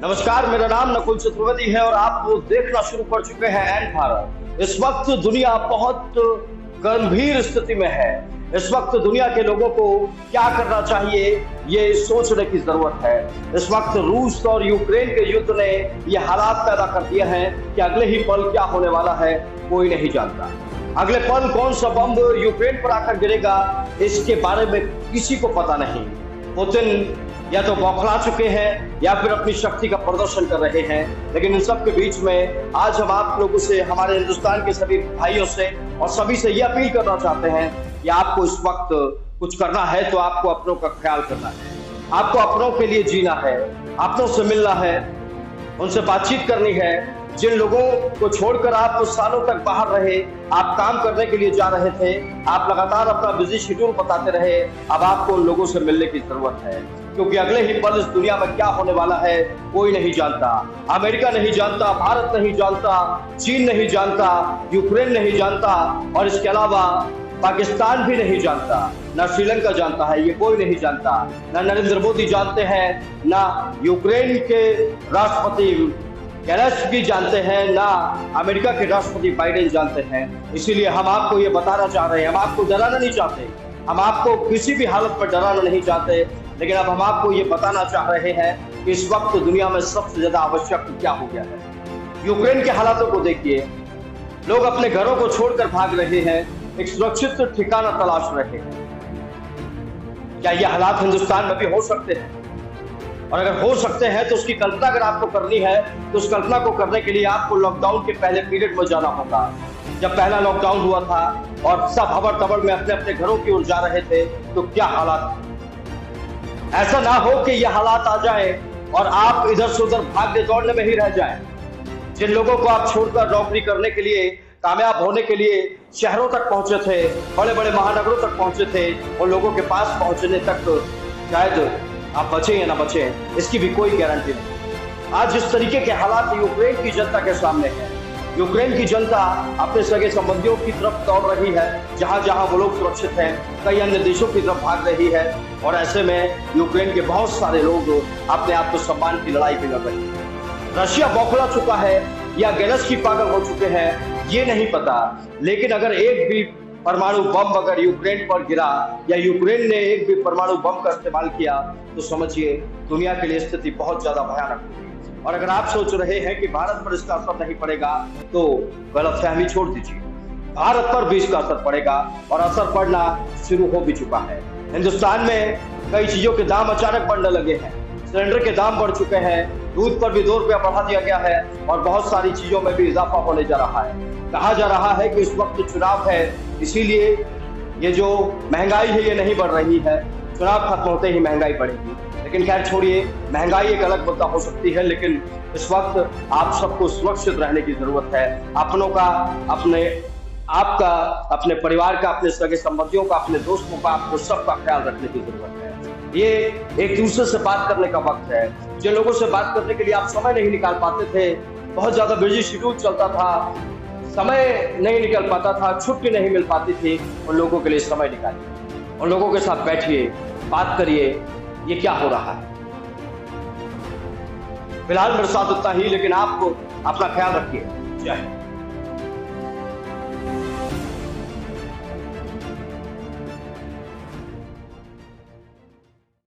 नमस्कार, मेरा नाम नकुल चतुर्वेदी है और आप वो देखना शुरू कर चुके हैं एन भारत। इस वक्त दुनिया बहुत गंभीर स्थिति में है। इस वक्त दुनिया के लोगों को क्या करना चाहिए ये सोचने की जरूरत है। इस वक्त रूस और यूक्रेन के युद्ध ने ये हालात पैदा कर दिए हैं कि अगले ही पल क्या होने वाला है कोई नहीं जानता। अगले पल कौन सा बम यूक्रेन पर आकर गिरेगा इसके बारे में किसी को पता नहीं। पुतिन या तो बौखला चुके हैं या फिर अपनी शक्ति का प्रदर्शन कर रहे हैं। लेकिन इन सब के बीच में आज हम आप लोगों से, हमारे हिंदुस्तान के सभी भाइयों से और सभी से ये अपील करना चाहते हैं कि आपको इस वक्त कुछ करना है तो आपको अपनों का ख्याल करना है, आपको अपनों के लिए जीना है, अपनों से मिलना है, उनसे बातचीत करनी है। जिन लोगों को छोड़कर आप सालों तक बाहर रहे, आप काम करने के लिए जा रहे थे, आप लगातार अपना बिजी शेड्यूल बताते रहे, अब आपको उन लोगों से मिलने की जरूरत है। क्योंकि अगले ही पल इस दुनिया में क्या होने वाला है कोई नहीं जानता। अमेरिका नहीं जानता, भारत नहीं जानता, चीन नहीं जानता, यूक्रेन नहीं जानता और इसके अलावा पाकिस्तान भी नहीं जानता, ना श्रीलंका जानता है, ये कोई नहीं जानता। ना नरेंद्र मोदी जानते हैं, ना यूक्रेन के राष्ट्रपति जेलेंस्की जानते हैं, ना अमेरिका के राष्ट्रपति बाइडेन जानते हैं। इसीलिए हम आपको ये बताना चाह रहे हैं, हम आपको डराना नहीं चाहते, हम आपको किसी भी हालत पर डराना नहीं चाहते, लेकिन अब हम आपको ये बताना चाह रहे हैं कि इस वक्त दुनिया में सबसे ज्यादा आवश्यक क्या हो गया है। यूक्रेन के हालातों को देखिए, लोग अपने घरों को छोड़कर भाग रहे हैं, एक सुरक्षित ठिकाना तलाश रहे हैं। क्या ये हालात हिंदुस्तान में भी हो सकते हैं? और अगर हो सकते हैं तो उसकी कल्पना अगर आपको करनी है तो उस कल्पना को करने के लिए आपको लॉकडाउन के पहले पीरियड में जाना होगा, जब पहला लॉकडाउन हुआ था और सब हबर तबर में अपने अपने घरों की ओर जा रहे थे तो क्या हालात थे। ऐसा ना हो कि ये हालात आ जाए और आप इधर से उधर भागने दौड़ने में ही रह जाएं। जिन लोगों को आप छोड़कर नौकरी करने के लिए, कामयाब होने के लिए शहरों तक पहुंचे थे, बड़े बड़े महानगरों तक पहुंचे थे, और लोगों के पास पहुंचने तक शायद आप बचे या ना बचे इसकी भी कोई गारंटी नहीं। आज जिस तरीके के हालात यूक्रेन की जनता के सामने है, यूक्रेन की जनता अपने सगे संबंधियों की तरफ दौड़ रही है, जहां जहां वो लोग सुरक्षित हैं, कई अन्य देशों की तरफ भाग रही है, और ऐसे में यूक्रेन के बहुत सारे लोग अपने आप को सम्मान की लड़ाई भी लड़ रहे हैं। रशिया बौखला चुका है या जेलेंस्की पागल हो चुके हैं ये नहीं पता, लेकिन अगर एक भी परमाणु बम अगर यूक्रेन पर गिरा या यूक्रेन ने एक भी परमाणु बम का इस्तेमाल किया तो समझिए दुनिया के लिए स्थिति बहुत ज्यादा भयानक होगी। और अगर आप सोच रहे हैं कि भारत पर इसका असर नहीं पड़ेगा तो गलतफहमी छोड़ दीजिए, भारत पर भी इसका असर पड़ेगा और असर पड़ना शुरू हो भी चुका है। हिंदुस्तान में कई चीजों के दाम अचानक बढ़ने लगे हैं, सिलेंडर के दाम बढ़ चुके हैं, दूध पर भी 2 रुपया बढ़ा दिया गया है और बहुत सारी चीजों में भी इजाफा होने जा रहा है। कहा जा रहा है कि इस वक्त चुनाव है, इसीलिए ये जो महंगाई है ये नहीं बढ़ रही है, चुनाव खत्म होते ही महंगाई बढ़ेगी। लेकिन खैर छोड़िए, महंगाई एक अलग मुद्दा हो सकती है, लेकिन इस वक्त आप सबको सुरक्षित रहने की जरूरत है। अपनों का, अपने आपका, अपने परिवार का, अपने सगे संबंधियों का, अपने दोस्तों का, आपको सबका ख्याल रखने की जरूरत है। ये एक दूसरे से बात करने का वक्त है। जिन लोगों से बात करने के लिए आप समय नहीं निकाल पाते थे, बहुत ज्यादा बिजी शेड्यूल चलता था, समय नहीं निकल पाता था, छुट्टी नहीं मिल पाती थी, उन लोगों के लिए समय निकालिए, उन लोगों के साथ बैठिए, बात करिए, ये क्या हो रहा है। फिलहाल मेरे साथ उतना ही, लेकिन आप अपना ख्याल रखिए। जय हिंद।